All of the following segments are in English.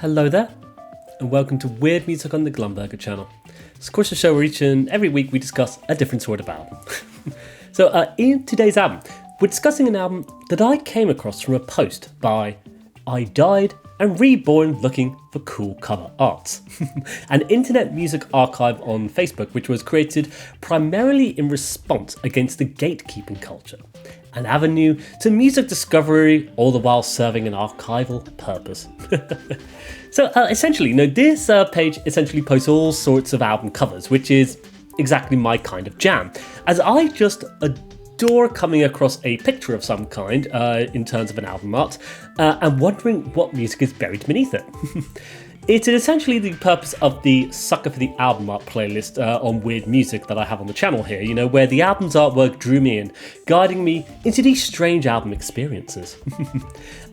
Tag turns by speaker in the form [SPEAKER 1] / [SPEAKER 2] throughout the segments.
[SPEAKER 1] Hello there, and welcome to Weird Music on the Glumburger channel. It's of course a show where each and every week we discuss a different sort of album. In today's album, we're discussing an album that I came across from a post by I Died and Reborn looking for cool cover art, an internet music archive on Facebook which was created primarily in response against the gatekeeping culture, an avenue to music discovery, all the while serving an archival purpose. Essentially, this page essentially posts all sorts of album covers, which is exactly my kind of jam, as I just adore coming across a picture of some kind in terms of an album art and wondering what music is buried beneath it. It is essentially the purpose of the Sucker for the Album Art playlist on Weird Music that I have on the channel here, where the album's artwork drew me in, guiding me into these strange album experiences.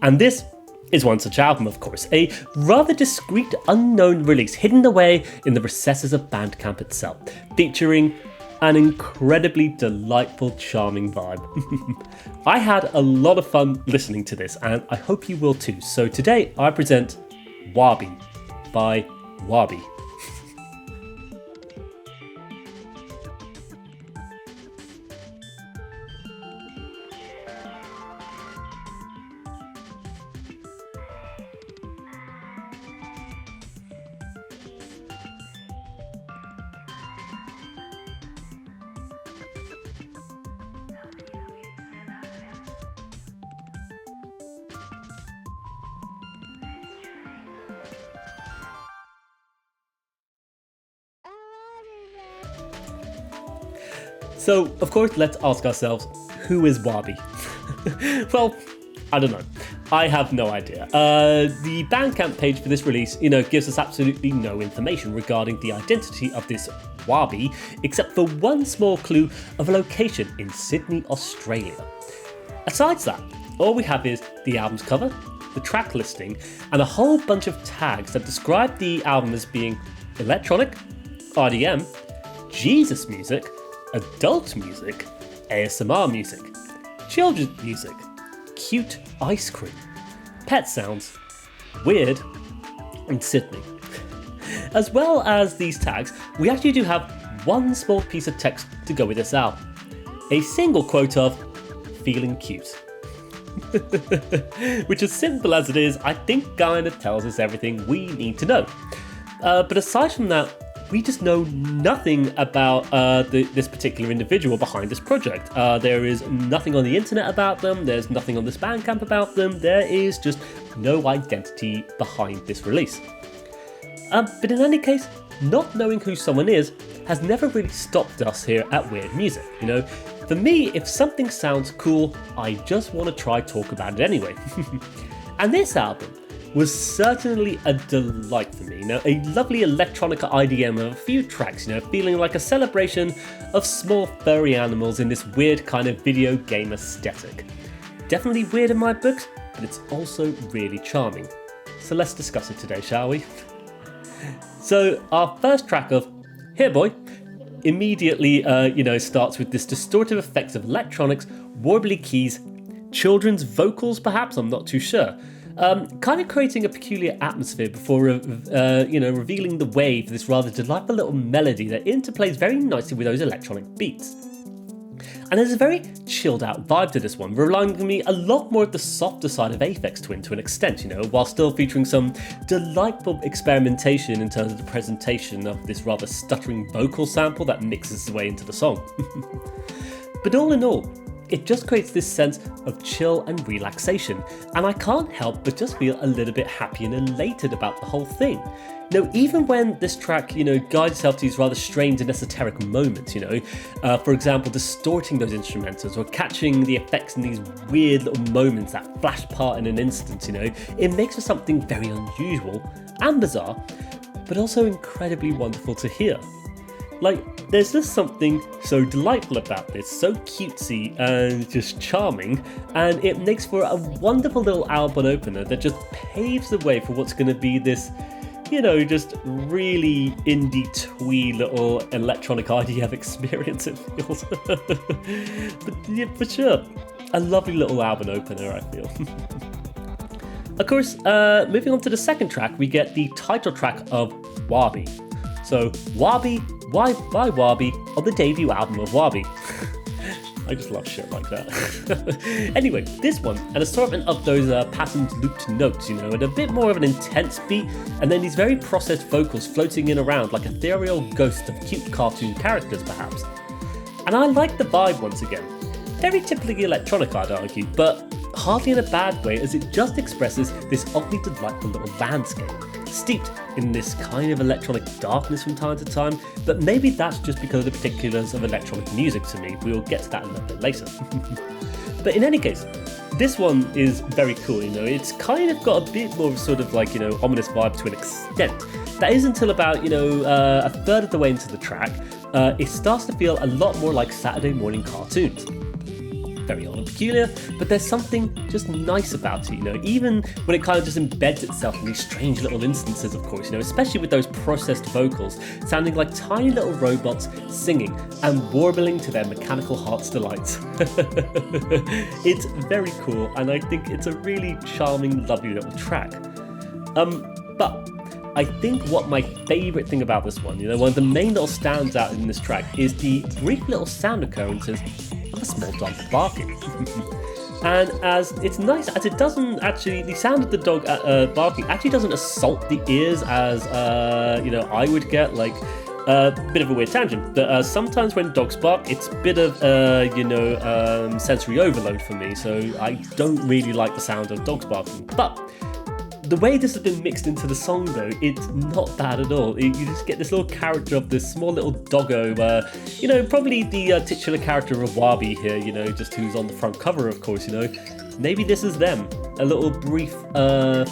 [SPEAKER 1] And this is one such album, of course, a rather discreet, unknown release hidden away in the recesses of Bandcamp itself, featuring an incredibly delightful, charming vibe. I had a lot of fun listening to this, and I hope you will too. So today I present Wabby by Wabby. So, of course, let's ask ourselves, who is Wabby? Well, I don't know. I have no idea. The Bandcamp page for this release, gives us absolutely no information regarding the identity of this Wabby, except for one small clue of a location in Sydney, Australia. Aside that, all we have is the album's cover, the track listing, and a whole bunch of tags that describe the album as being electronic, RDM, Jesus music, adult music, ASMR music, children's music, cute ice cream, pet sounds, weird, and Sydney. As well as these tags, we actually do have one small piece of text to go with this album. A single quote of feeling cute. Which, as simple as it is, I think kinda tells us everything we need to know. But aside from that, we just know nothing about this particular individual behind this project. There is nothing on the internet about them, there's nothing on this Bandcamp about them, there is just no identity behind this release. But in any case, not knowing who someone is has never really stopped us here at Weird Music. For me, if something sounds cool, I just want to try talk about it anyway. And this album was certainly a delight for me. A lovely electronica IDM of a few tracks, feeling like a celebration of small furry animals in this weird kind of video game aesthetic. Definitely weird in my books, but it's also really charming. So let's discuss it today, shall we? So our first track of Here Boy immediately, starts with this distortive effects of electronics, warbly keys, children's vocals perhaps, I'm not too sure. Kind of creating a peculiar atmosphere before, revealing the way for this rather delightful little melody that interplays very nicely with those electronic beats. And there's a very chilled out vibe to this one, reminding me a lot more of the softer side of Aphex Twin to an extent, while still featuring some delightful experimentation in terms of the presentation of this rather stuttering vocal sample that mixes its way into the song. But all in all, it just creates this sense of chill and relaxation, and I can't help but just feel a little bit happy and elated about the whole thing. Even when this track, guides itself to these rather strange and esoteric moments, for example, distorting those instrumentals or catching the effects in these weird little moments that flash apart in an instant, it makes for something very unusual and bizarre, but also incredibly wonderful to hear. There's just something so delightful about this, so cutesy and just charming, and it makes for a wonderful little album opener that just paves the way for what's going to be this, just really indie twee little electronic IDM experience, it feels. But yeah, for sure, a lovely little album opener, I feel. Of course, moving on to the second track, we get the title track of Wabby. So, Wabby, why Wabby, on the debut album of Wabby. I just love shit like that. Anyway, this one, an assortment of those patterned looped notes, and a bit more of an intense beat, and then these very processed vocals floating in around like ethereal ghosts of cute cartoon characters, perhaps. And I like the vibe once again. Very typically electronic, I'd argue, but hardly in a bad way, as it just expresses this oddly delightful little landscape, steeped in this kind of electronic darkness from time to time, but maybe that's just because of the particulars of electronic music to me. We'll get to that a little bit later. But in any case, this one is very cool, it's kind of got a bit more of a sort of ominous vibe to an extent. That is until about, a third of the way into the track, it starts to feel a lot more like Saturday morning cartoons. Very odd and peculiar, but there's something just nice about it, even when it kind of just embeds itself in these strange little instances, of course, especially with those processed vocals sounding like tiny little robots singing and warbling to their mechanical heart's delight. It's very cool, and I think it's a really charming, lovely little track. But I think what my favourite thing about this one, one of the main little stands out in this track is the brief little sound occurrences of a small dog barking. And as it's nice as it doesn't actually, the sound of the dog barking actually doesn't assault the ears as I would get, a bit of a weird tangent. But sometimes when dogs bark, it's a bit of sensory overload for me, so I don't really like the sound of dogs barking. But the way this has been mixed into the song, though, it's not bad at all. You just get this little character of this small little doggo, probably the titular character of Wabby here, just who's on the front cover, of course, Maybe this is them. A little brief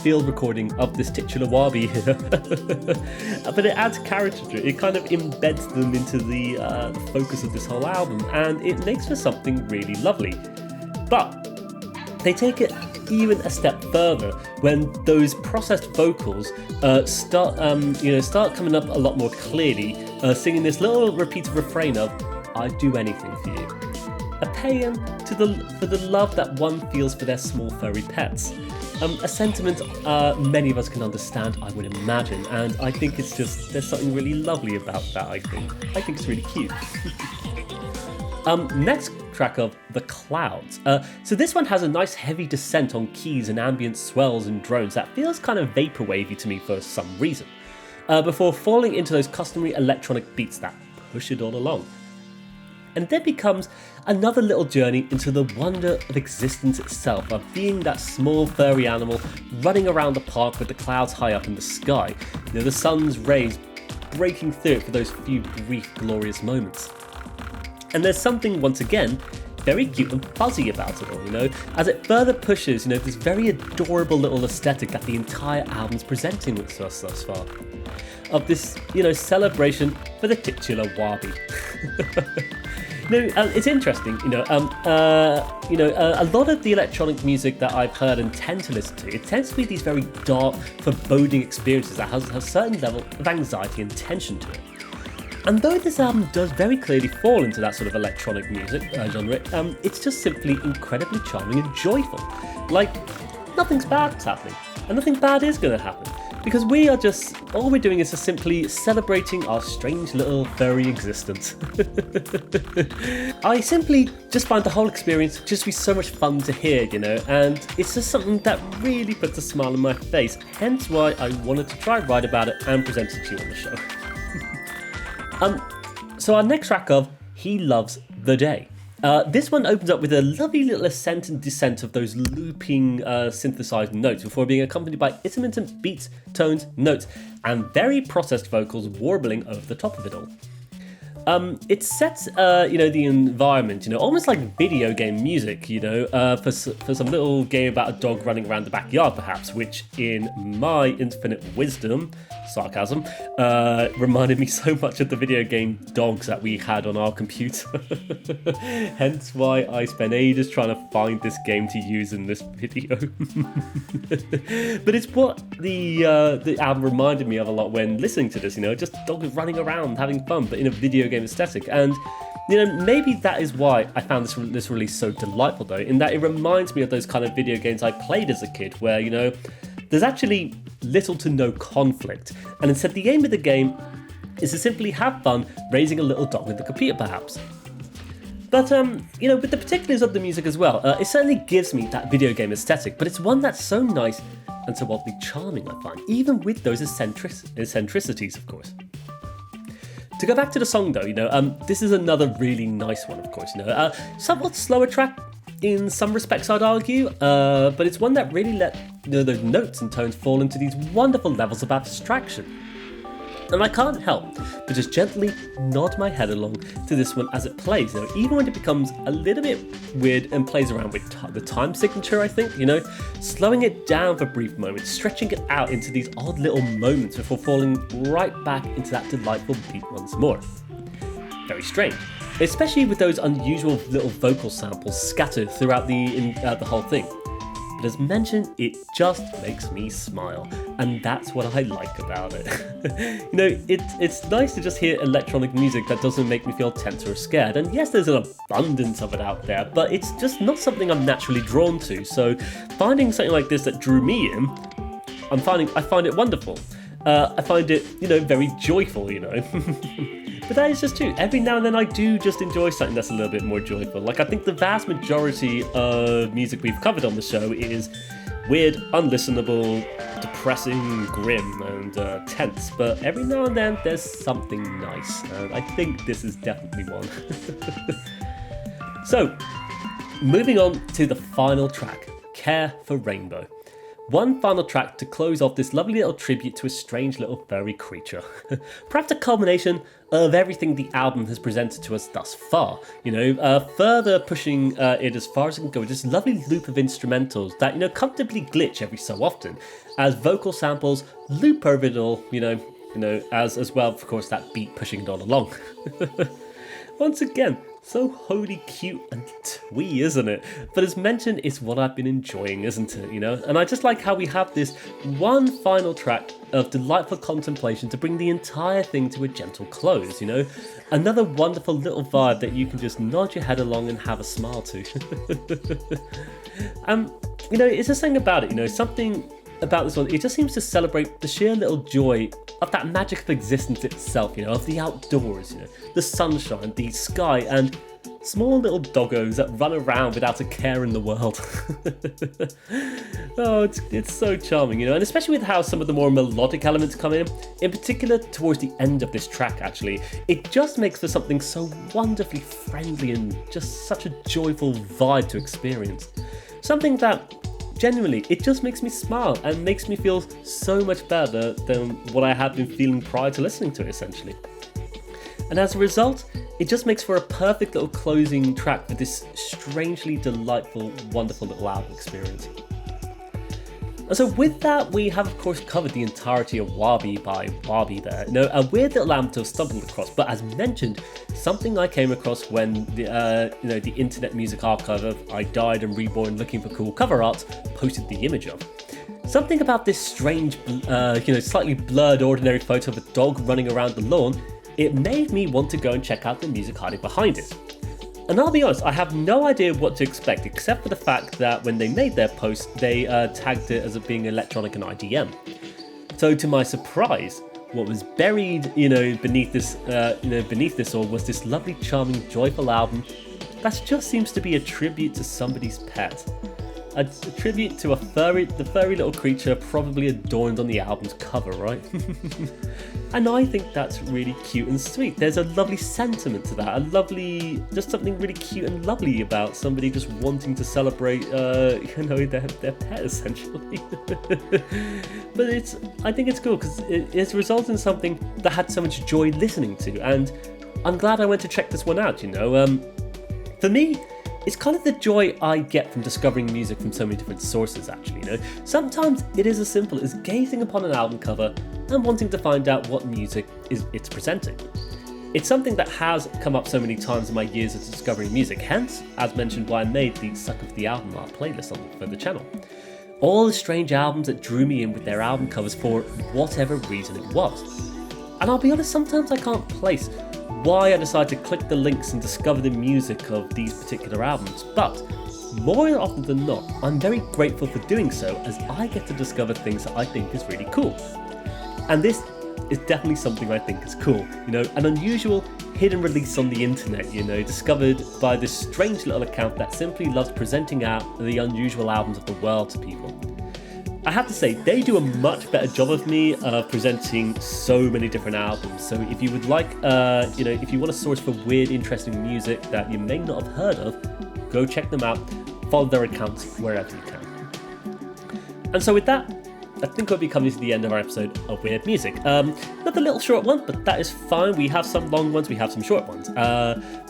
[SPEAKER 1] field recording of this titular Wabby here. But it adds character to it. It kind of embeds them into the focus of this whole album, and it makes for something really lovely. But they take it even a step further when those processed vocals start coming up a lot more clearly, singing this little repeated refrain of "I'd do anything for you," a paean for the love that one feels for their small furry pets. A sentiment many of us can understand, I would imagine, and I think there's something really lovely about that. I think it's really cute. Next track of The Clouds. So this one has a nice heavy descent on keys and ambient swells and drones that feels kind of vaporwavy to me for some reason, before falling into those customary electronic beats that push it all along. And then becomes another little journey into the wonder of existence itself, of being that small furry animal running around the park with the clouds high up in the sky, the sun's rays breaking through it for those few brief glorious moments. And there's something, once again, very cute and fuzzy about it all, as it further pushes, this very adorable little aesthetic that the entire album's presenting with us thus far. Of this, celebration for the titular Wabby. It's interesting, a lot of the electronic music that I've heard and tend to listen to, it tends to be these very dark, foreboding experiences that has a certain level of anxiety and tension to it. And though this album does very clearly fall into that sort of electronic music genre, it's just simply incredibly charming and joyful. Nothing's bad's happening, and nothing bad is going to happen, because all we're doing is just simply celebrating our strange little furry existence. I simply just find the whole experience just be so much fun to hear, and it's just something that really puts a smile on my face, hence why I wanted to try and write about it and present it to you on the show. So our next track of He Loves the Day. This one opens up with a lovely little ascent and descent of those looping synthesized notes before being accompanied by intermittent beats, tones, notes, and very processed vocals warbling over the top of it all. It sets, the environment, almost like video game music, for some little game about a dog running around the backyard, perhaps, which, in my infinite wisdom, sarcasm, reminded me so much of the video game Dogs that we had on our computer. Hence why I spent ages trying to find this game to use in this video. But it's what the album reminded me of a lot when listening to this, just dogs running around having fun, but in a video game aesthetic. And maybe that is why I found this release so delightful, though, in that it reminds me of those kind of video games I played as a kid where there's actually little to no conflict, and instead the aim of the game is to simply have fun raising a little dog with the computer, perhaps. But with the particulars of the music as well, it certainly gives me that video game aesthetic, but it's one that's so nice and so oddly charming, I find, even with those eccentricities, of course. To go back to the song, though, this is another really nice one, of course. Somewhat slower track in some respects, I'd argue, but it's one that really let those notes and tones fall into these wonderful levels of abstraction. And I can't help but just gently nod my head along to this one as it plays, even when it becomes a little bit weird and plays around with the time signature, I think, slowing it down for brief moments, stretching it out into these odd little moments before falling right back into that delightful beat once more. Very strange, especially with those unusual little vocal samples scattered throughout the whole thing. But as mentioned, it just makes me smile, and that's what I like about it. It's nice to just hear electronic music that doesn't make me feel tense or scared, and yes, there's an abundance of it out there, but it's just not something I'm naturally drawn to, so finding something like this that drew me in, I find it wonderful. I find it, very joyful, But that is just true. Every now and then I do just enjoy something that's a little bit more joyful. Like, I think the vast majority of music we've covered on the show is weird, unlistenable, depressing, grim, and tense. But every now and then there's something nice. And I think this is definitely one. So, moving on to the final track, Care for Rainbow. One final track to close off this lovely little tribute to a strange little furry creature. Perhaps a culmination of everything the album has presented to us thus far. Further pushing it as far as it can go with this lovely loop of instrumentals that, comfortably glitch every so often, as vocal samples loop over it all, as well, of course, that beat pushing it all along. Once again, so wholly cute and twee, isn't it? But as mentioned, it's what I've been enjoying, isn't it? And I just like how we have this one final track of delightful contemplation to bring the entire thing to a gentle close, Another wonderful little vibe that you can just nod your head along and have a smile to. It's just something about it, something about this one, it just seems to celebrate the sheer little joy of that magic of existence itself, of the outdoors, the sunshine, the sky, and small little doggos that run around without a care in the world. Oh, it's so charming, and especially with how some of the more melodic elements come in particular towards the end of this track, actually, it just makes for something so wonderfully friendly and just such a joyful vibe to experience. Something that genuinely, it just makes me smile and makes me feel so much better than what I had been feeling prior to listening to it, essentially. And as a result, it just makes for a perfect little closing track for this strangely delightful, wonderful little album experience. And so with that, we have of course covered the entirety of Wabby by Wabby there. A weird little album to have stumbled across, but as mentioned, something I came across when the Internet Music Archive of I Died and Reborn Looking for Cool Cover Art posted the image of. Something about this strange, slightly blurred ordinary photo of a dog running around the lawn, it made me want to go and check out the music hiding behind it. And I'll be honest, I have no idea what to expect, except for the fact that when they made their post, they tagged it as being electronic and IDM. So to my surprise, what was buried, beneath this all was this lovely, charming, joyful album that just seems to be a tribute to somebody's pet. A tribute to the furry little creature probably adorned on the album's cover, right? And I think that's really cute and sweet. There's a lovely sentiment to that, just something really cute and lovely about somebody just wanting to celebrate, their pet essentially. But I think it's cool because it's resulted in something that I had so much joy listening to, and I'm glad I went to check this one out. For me, it's kind of the joy I get from discovering music from so many different sources, actually. Sometimes it is as simple as gazing upon an album cover and wanting to find out what music it's presenting. It's something that has come up so many times in my years of discovering music, hence, as mentioned, why I made the Suck of the Album Art playlist for the channel. All the strange albums that drew me in with their album covers for whatever reason it was. And I'll be honest, sometimes I can't place why I decided to click the links and discover the music of these particular albums, but more often than not, I'm very grateful for doing so, as I get to discover things that I think is really cool. And this is definitely something I think is cool, an unusual hidden release on the internet, discovered by this strange little account that simply loves presenting out the unusual albums of the world to people. I have to say, they do a much better job of me presenting so many different albums. So if you would like, if you want a source for weird, interesting music that you may not have heard of, go check them out, follow their accounts wherever you can. And so with that, I think we'll be coming to the end of our episode of Weird Music. Another little short one, but that is fine. We have some long ones, we have some short ones.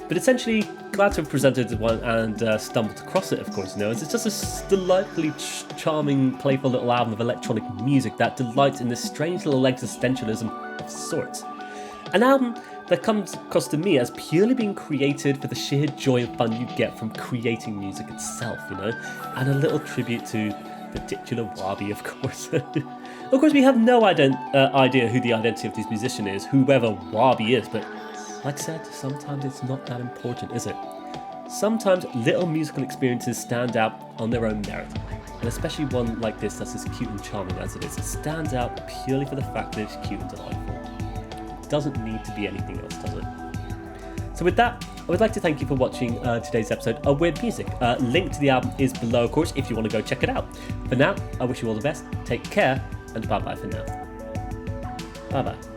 [SPEAKER 1] But essentially, glad to have presented one and stumbled across it, of course. It's just a delightfully charming, playful little album of electronic music that delights in this strange little existentialism of sorts. An album that comes across to me as purely being created for the sheer joy and fun you get from creating music itself, and a little tribute to the titular Wabby, of course. Of course, we have no idea who the identity of this musician is, whoever Wabby is, but like I said, sometimes it's not that important, is it? Sometimes little musical experiences stand out on their own merit, and especially one like this that's as cute and charming as it is. It stands out purely for the fact that it's cute and delightful. It doesn't need to be anything else, does it? So with that, I would like to thank you for watching today's episode of Weird Music. Link to the album is below, of course, if you want to go check it out. For now, I wish you all the best, take care, and bye-bye for now. Bye-bye.